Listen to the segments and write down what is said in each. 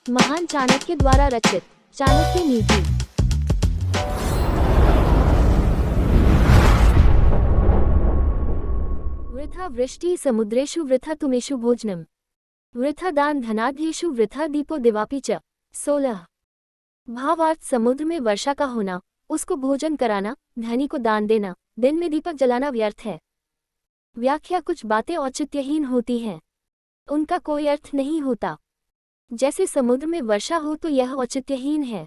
महान चाणक्य द्वारा रचित चाणक्य नीति। वृथा वृष्टि समुद्रेषु वृथा तुमेषु भोजनम, वृथा दान धनाढ्येषु वृथा दीपो दिवापि च। 16। भावार्थ समुद्र में वर्षा का होना, उसको भोजन कराना, धनी को दान देना, दिन में दीपक जलाना व्यर्थ है। व्याख्या कुछ बातें औचित्यहीन होती हैं, उनका कोई अर्थ नहीं होता। जैसे समुद्र में वर्षा हो तो यह औचित्यहीन है,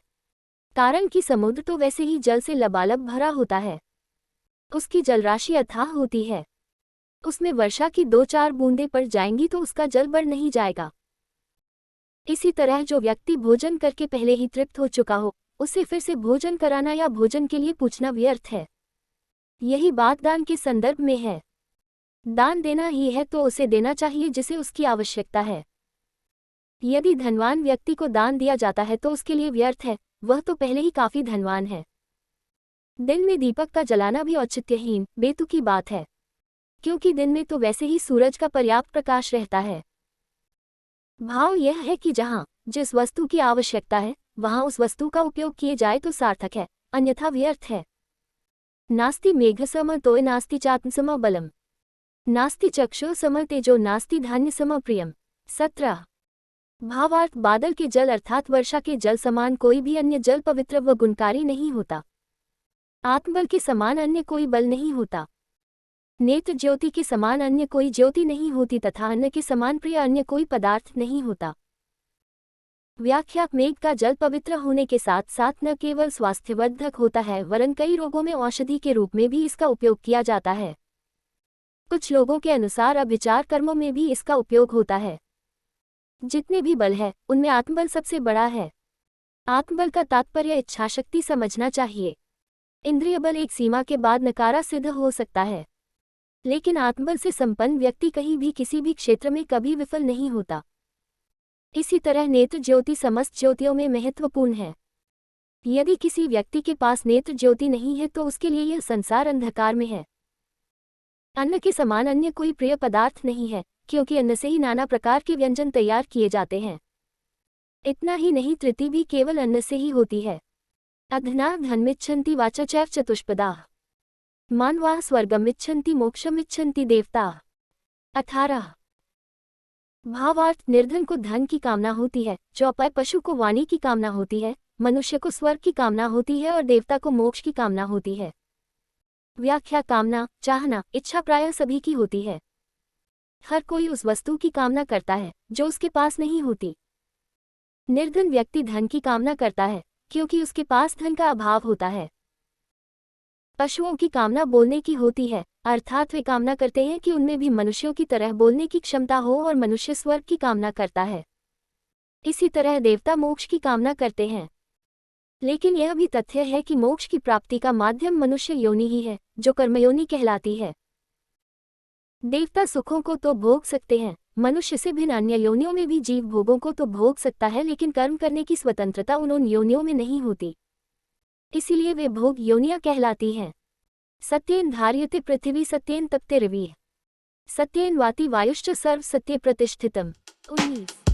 कारण कि समुद्र तो वैसे ही जल से लबालब भरा होता है, उसकी जलराशि अथाह होती है। उसमें वर्षा की 2-4 बूंदें पड़ जाएंगी तो उसका जल बढ़ नहीं जाएगा। इसी तरह जो व्यक्ति भोजन करके पहले ही तृप्त हो चुका हो, उसे फिर से भोजन कराना या भोजन के लिए पूछना व्यर्थ है। यही बात दान के संदर्भ में है। दान देना ही है तो उसे देना चाहिए जिसे उसकी आवश्यकता है। यदि धनवान व्यक्ति को दान दिया जाता है तो उसके लिए व्यर्थ है, वह तो पहले ही काफी धनवान है। दिन में दीपक का जलाना भी औचित्यहीन, बेतुकी बात है, क्योंकि दिन में तो वैसे ही सूरज का पर्याप्त प्रकाश रहता है। भाव यह है कि जहाँ जिस वस्तु की आवश्यकता है वहाँ उस वस्तु का उपयोग किए जाए तो सार्थक है, अन्यथा व्यर्थ है। नास्ति मेघसम तोय नास्ति चात्मसम बलम, नास्ति चक्षुः सम तेजो नास्ति धान्य सम प्रियम। 17। भावार्थ बादल के जल अर्थात वर्षा के जल समान कोई भी अन्य जल पवित्र व गुणकारी नहीं होता। आत्मबल के समान अन्य कोई बल नहीं होता। नेत्र ज्योति के समान अन्य कोई ज्योति नहीं होती तथा अन्न के समान प्रिय अन्य कोई पदार्थ नहीं होता। व्याख्या मेघ का जल पवित्र होने के साथ साथ न केवल स्वास्थ्यवर्धक होता है वरन कई रोगों में औषधि के रूप में भी इसका उपयोग किया जाता है। कुछ लोगों के अनुसार अभिचार कर्मों में भी इसका उपयोग होता है। जितने भी बल है उनमें आत्मबल सबसे बड़ा है। आत्मबल का तात्पर्य इच्छाशक्ति समझना चाहिए। इंद्रिय बल एक सीमा के बाद नकारा सिद्ध हो सकता है, लेकिन आत्मबल से संपन्न व्यक्ति कहीं भी किसी भी क्षेत्र में कभी विफल नहीं होता। इसी तरह नेत्र ज्योति समस्त ज्योतियों में महत्वपूर्ण है। यदि किसी व्यक्ति के पास नेत्र ज्योति नहीं है तो उसके लिए यह संसार अंधकार में है। अन्न के समान अन्य कोई प्रिय पदार्थ नहीं है, क्योंकि अन्न से ही नाना प्रकार के व्यंजन तैयार किए जाते हैं। इतना ही नहीं, तृतीय भी केवल अन्न से ही होती है। अधना धनमिच्छन्ति वाचा चैव चतुष्पदाः, मानवाः स्वर्गमिच्छन्ति मोक्षमिच्छन्ति देवताः। 18। भावार्थ निर्धन को धन की कामना होती है, चौपाई पशु को वाणी की कामना होती है, मनुष्य को स्वर्ग की कामना होती है और देवता को मोक्ष की कामना होती है। व्याख्या कामना, चाहना, इच्छा प्रायः सभी की होती है। हर कोई उस वस्तु की कामना करता है जो उसके पास नहीं होती। निर्धन व्यक्ति धन की कामना करता है क्योंकि उसके पास धन का अभाव होता है। पशुओं की कामना बोलने की होती है, अर्थात वे कामना करते हैं कि उनमें भी मनुष्यों की तरह बोलने की क्षमता हो और मनुष्य स्वर्ग की कामना करता है। इसी तरह देवता मोक्ष की कामना करते हैं। लेकिन यह भी तथ्य है कि मोक्ष की प्राप्ति का माध्यम मनुष्य योनि ही है, जो कर्मयोनि कहलाती है। देवता सुखों को तो भोग सकते हैं, मनुष्य से भिन्न अन्य योनियों में भी जीव भोगों को तो भोग सकता है, लेकिन कर्म करने की स्वतंत्रता उन योनियों में नहीं होती, इसीलिए वे भोग योनियां कहलाती हैं। सत्येन धार्यते पृथ्वी सत्येन तप्ते रविः, सत्येन वाति वायुश्च सर्व सत्ये प्रतिष्ठितम्। 19।